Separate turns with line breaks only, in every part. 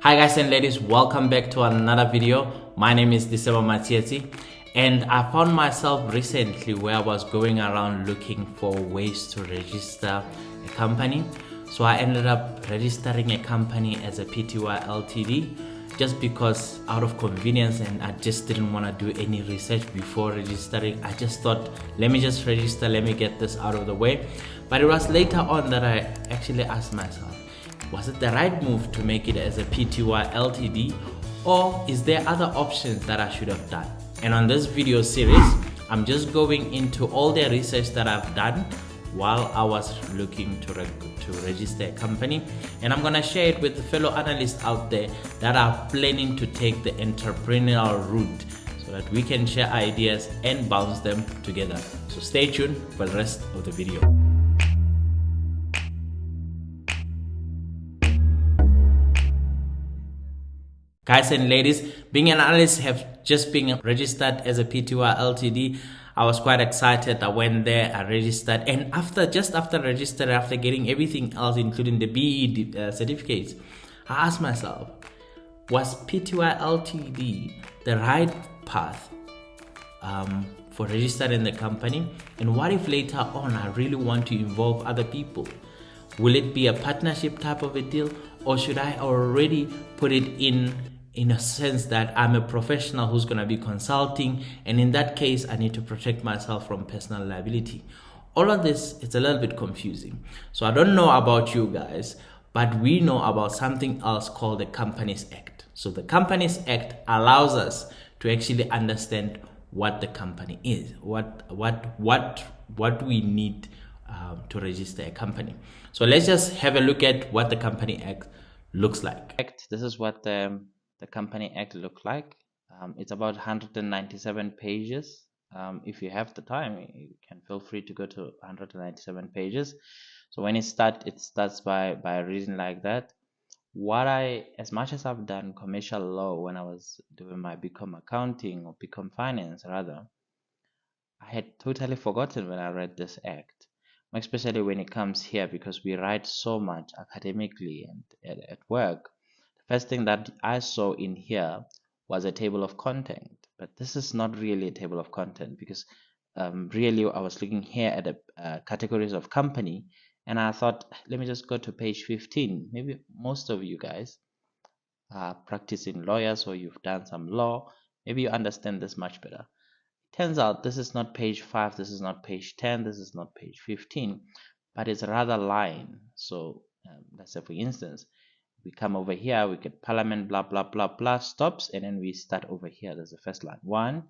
Hi guys and ladies, welcome back to another video. My name is Lisema Matsietsi, and I found myself recently where I was going around looking for ways to register a company. So I ended up registering a company as a PTY Ltd just because out of convenience, and I just didn't want to do any research before registering. I just thought, let me just register, let me get this out of the way. But it was later on that I actually asked myself, was it the right move to make it as a PTY Ltd, or is there other options that I should have done? And on this video series, I'm just going into all the research that I've done while I was looking to register a company, and I'm gonna share it with the fellow analysts out there that are planning to take the entrepreneurial route so that we can share ideas and bounce them together. So stay tuned for the rest of the video. Guys and ladies, being an analyst have just been registered as a PTY Ltd. I was quite excited. I went there, I registered, and after registering, after getting everything else, including the BE certificates, I asked myself, was PTY Ltd the right path for registering the company? And what if later on I really want to involve other people? Will it be a partnership type of a deal, or should I already put it in a sense that I'm a professional who's going to be consulting, and in that case I need to protect myself from personal liability? All of this, it's a little bit confusing. So I don't know about you guys, but we know about something else called the Companies Act. So the Companies Act allows us to actually understand what the company is, what we need to register a company. So let's just have a look at what the Company Act looks like. This is what the Company Act looks like. It's about 197 pages. If you have the time, you can feel free to go to 197 pages. So when it starts by reading like that. As much as I've done commercial law when I was doing my BCom accounting or BCom finance rather, I had totally forgotten when I read this act, especially when it comes here, because we write so much academically and at work. The first thing that I saw in here was a table of content, but this is not really a table of content, because really I was looking here at the categories of company, and I thought, let me just go to page 15. Maybe most of you guys are practicing lawyers, or you've done some law, maybe you understand this much better. Turns out this is not page 5, this is not page 10, this is not page 15, but it's rather line. So let's say, for instance, we come over here, we get parliament, blah blah blah blah, stops, and then we start over here. There's the first line, 1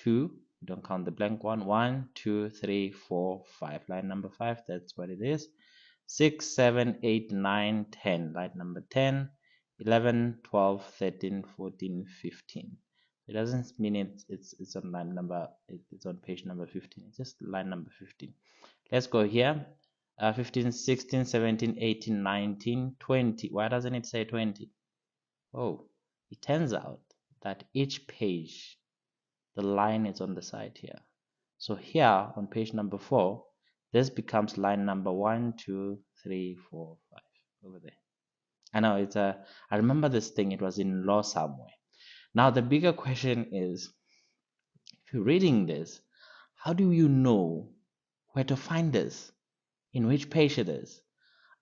2, we don't count the blank one, 1 2 3 4 5, line number 5, that's what it is. 6 7 8 9 10, line number 10, 11 12 13 14 15. It doesn't mean it's on line number, it's on page number 15, it's just line number 15. Let's go here. 15 16 17 18 19 20. Why doesn't it say 20? Oh, it turns out that each page, the line is on the side here. So here on page number 4, this becomes line number 1 2 3 4 5 over there. I know it's I remember this thing, it was in law somewhere. Now the bigger question is, if you're reading this, how do you know where to find this, in which page it is?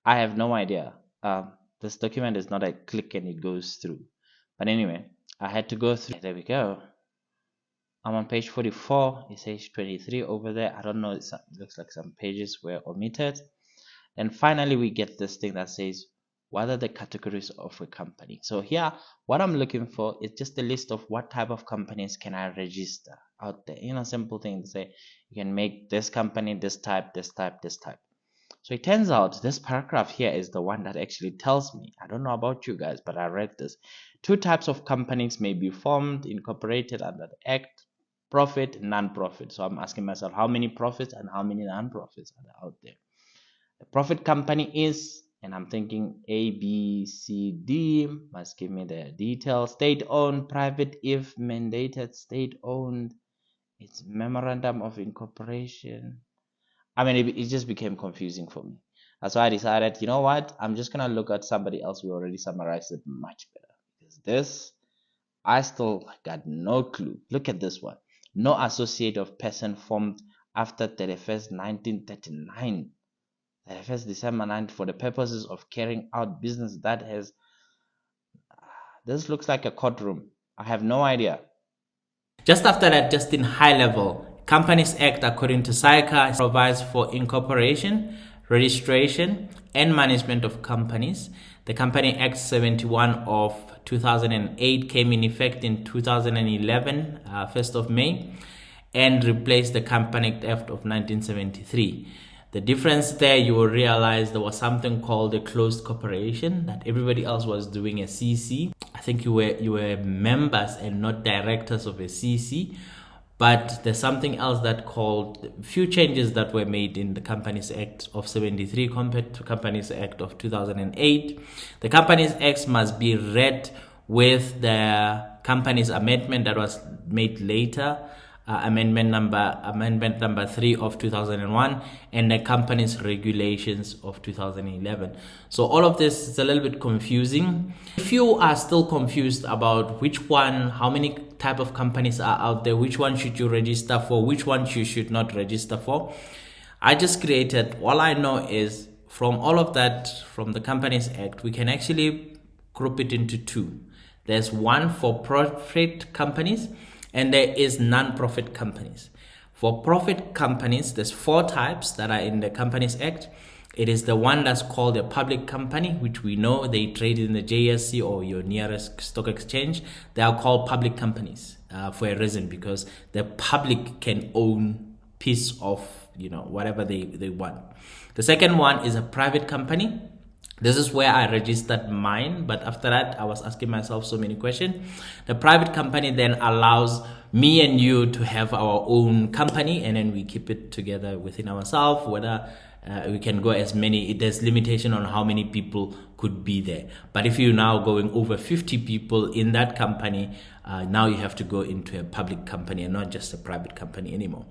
I have no idea. This document is not a click and it goes through. But anyway, I had to go through. There we go. I'm on page 44. It says 23 over there. I don't know. It looks like some pages were omitted. And finally, we get this thing that says, what are the categories of a company? So here, what I'm looking for is just a list of what type of companies can I register out there. Simple thing to say, you can make this company, this type, this type, this type. So it turns out this paragraph here is the one that actually tells me, I don't know about you guys, but I read this. 2 types of companies may be formed, incorporated under the Act: profit, non-profit. So I'm asking myself, how many profits and how many non-profits are there out there? The profit company is, and I'm thinking A, B, C, D, must give me the details. State-owned, private if mandated, state-owned. It's memorandum of incorporation. I mean, it just became confusing for me. That's why I decided, you know what, I'm just gonna look at somebody else who already summarized it much better.
is this? I still got no clue. Look at this one. No associate of person formed after 31st 1939. 31st December 19 for the purposes of carrying out business that has. This looks like a courtroom. I have no idea.
Just after that, just in high level, Companies Act, according to SICA, provides for incorporation, registration, and management of companies. The Company Act 71 of 2008 came in effect in 2011, 1st of May, and replaced the Company Act of 1973. The difference there, you will realize there was something called a closed corporation, that everybody else was doing a CC. I think you were members and not directors of a CC. But there's something else that called few changes that were made in the Companies Act of 73 compared to Companies Act of 2008. The Companies Act must be read with the Companies Amendment that was made later, amendment number 3 of 2001, and the Companies Regulations of 2011. So all of this is a little bit confusing. If you are still confused about which one, how many type of companies are out there, which one should you register for, which one you should not register for, I just created, all I know is from all of that, from the Companies Act, we can actually group it into two. There's one for profit companies, and there is non-profit companies. For profit companies, there's 4 types that are in the Companies Act. It is the one that's called a public company, which we know they trade in the JSE or your nearest stock exchange. They are called public companies for a reason, because the public can own piece of whatever they want. The second one is a private company. This is where I registered mine, but after that, I was asking myself so many questions. The private company then allows me and you to have our own company, and then we keep it together within ourselves, whether we can go as many. There's limitation on how many people could be there. But if you're now going over 50 people in that company, now you have to go into a public company and not just a private company anymore.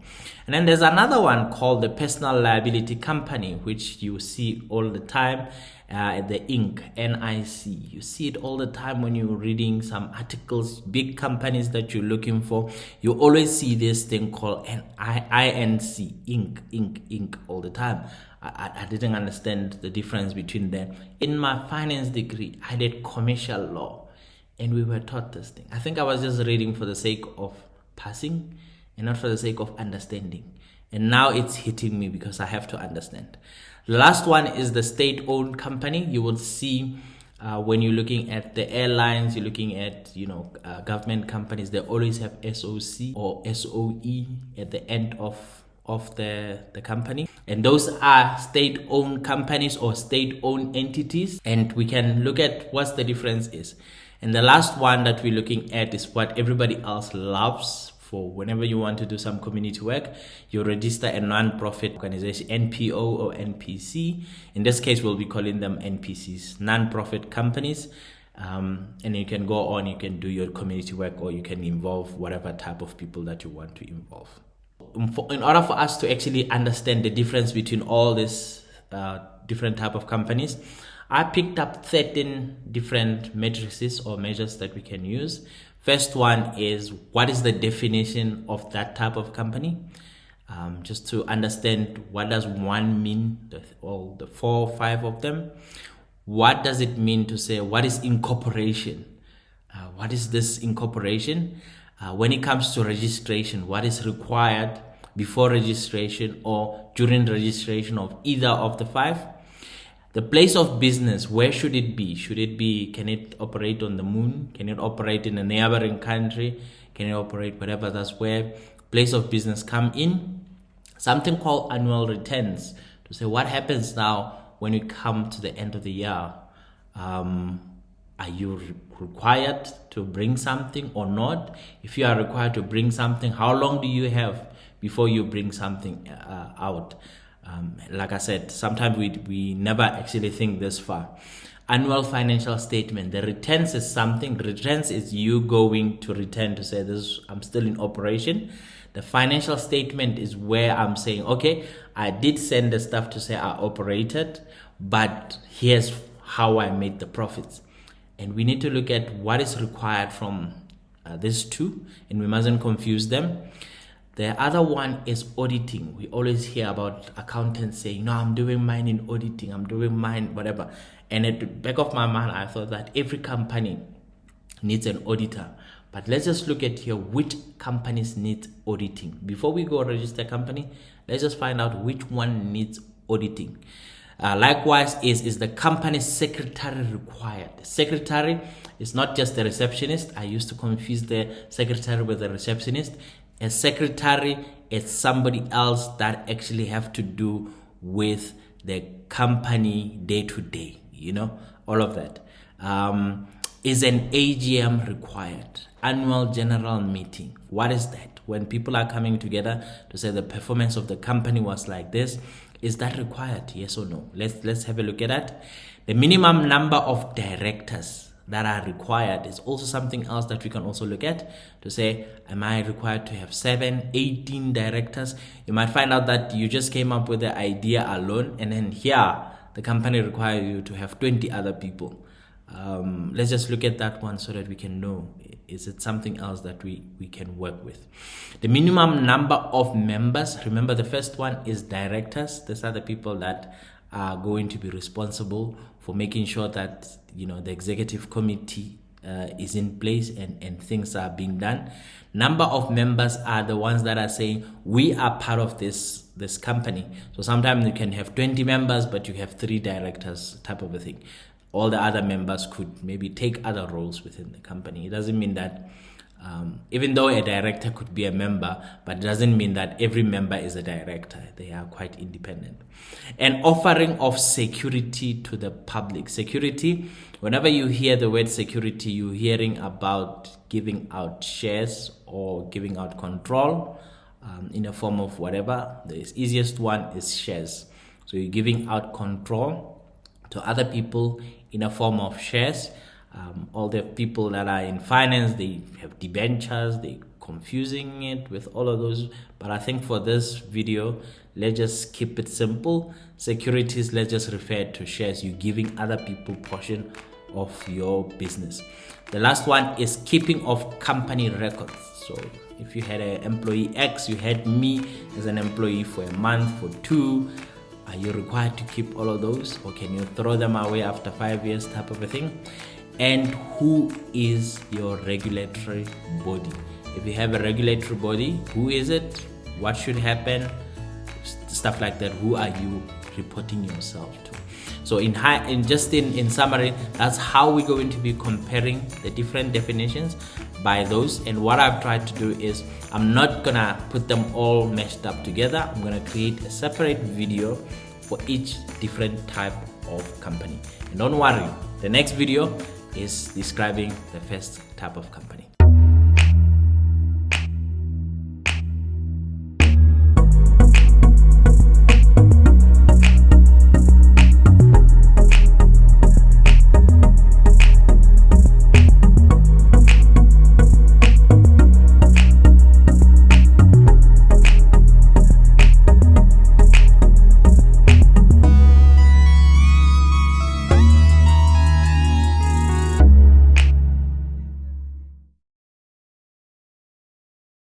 And then there's another one called the personal liability company, which you see all the time. The Inc. NIC. You see it all the time when you're reading some articles, big companies that you're looking for. You always see this thing called INC, Inc. all the time. I didn't understand the difference between them. In my finance degree, I did commercial law, and we were taught this thing. I think I was just reading for the sake of passing and not for the sake of understanding. And now it's hitting me because I have to understand. The last one is the state-owned company. You will see when you're looking at the airlines, you're looking at government companies, they always have SOC or SOE at the end of the company. And those are state-owned companies or state-owned entities. And we can look at what the difference is. And the last one that we're looking at is what everybody else loves. For whenever you want to do some community work, you register a non-profit organization, NPO or NPC. In this case, we'll be calling them NPCs, non-profit companies. And you can go on, you can do your community work, or you can involve whatever type of people that you want to involve. In order for us to actually understand the difference between all these different type of companies, I picked up 13 different matrices or measures that we can use. First one is, what is the definition of that type of company? Just to understand, what does one mean, all the 4 or 5 of them. What does it mean to say, what is incorporation? What is this incorporation? When it comes to registration, what is required before registration or during registration of either of the 5? The place of business, where should it be? Can it operate on the moon? Can it operate in a neighboring country? Can it operate whatever? That's where place of business come in. Something called annual returns, to say what happens now when we come to the end of the year. Are you required to bring something or not? If you are required to bring something, how long do you have before you bring something out? Like I said, sometimes we never actually think this far. Annual financial statement. The returns is something. Returns is you going to return to say, this I'm still in operation. The financial statement is where I'm saying, okay, I did send the stuff to say I operated, but here's how I made the profits. and we need to look at what is required from these two, and we mustn't confuse them. The other one is auditing. We always hear about accountants saying, no, I'm doing mine in auditing, I'm doing mine, whatever. And at the back of my mind, I thought that every company needs an auditor. But let's just look at here which companies need auditing. Before we go register a company, let's just find out which one needs auditing. Likewise, is the company secretary required? The secretary is not just the receptionist. I used to confuse the secretary with the receptionist. A secretary is somebody else that actually have to do with the company day to day, all of that. Is an AGM required? Annual general meeting. What is that? When people are coming together to say the performance of the company was like this, is that required? Yes or no? Let's have a look at that. The minimum number of directors that are required is also something else that we can also look at to say, am I required to have 7, 18 directors? You might find out that you just came up with the idea alone, and then here the company requires you to have 20 other people. Let's just look at that one so that we can know, is it something else that we can work with? The minimum number of members, remember the first one is directors. These are the people that are going to be responsible for making sure that the executive committee is in place and things are being done. Number of members are the ones that are saying we are part of this company. So sometimes you can have 20 members but you have 3 directors type of a thing. All the other members could maybe take other roles within the company. It doesn't mean that, even though a director could be a member, but it doesn't mean that every member is a director. They are quite independent. And offering of security to the public. Security, whenever you hear the word security, you're hearing about giving out shares or giving out control in a form of whatever. The easiest one is shares. So you're giving out control to other people in a form of shares. All the people that are in finance, they have debentures, they're confusing it with all of those. But I think for this video, let's just keep it simple. Securities, let's just refer to shares. You're giving other people portion of your business. The last one is keeping of company records. So if you had an employee X, you had me as an employee for a month, for 2, are you required to keep all of those, or can you throw them away after 5 years type of a thing? And who is your regulatory body? If you have a regulatory body, who is it? What should happen? Stuff like that. Who are you reporting yourself to? So in summary, that's how we're going to be comparing the different definitions by those. And what I've tried to do is I'm not gonna put them all meshed up together. I'm gonna create a separate video for each different type of company. And don't worry, the next video is describing the first type of company.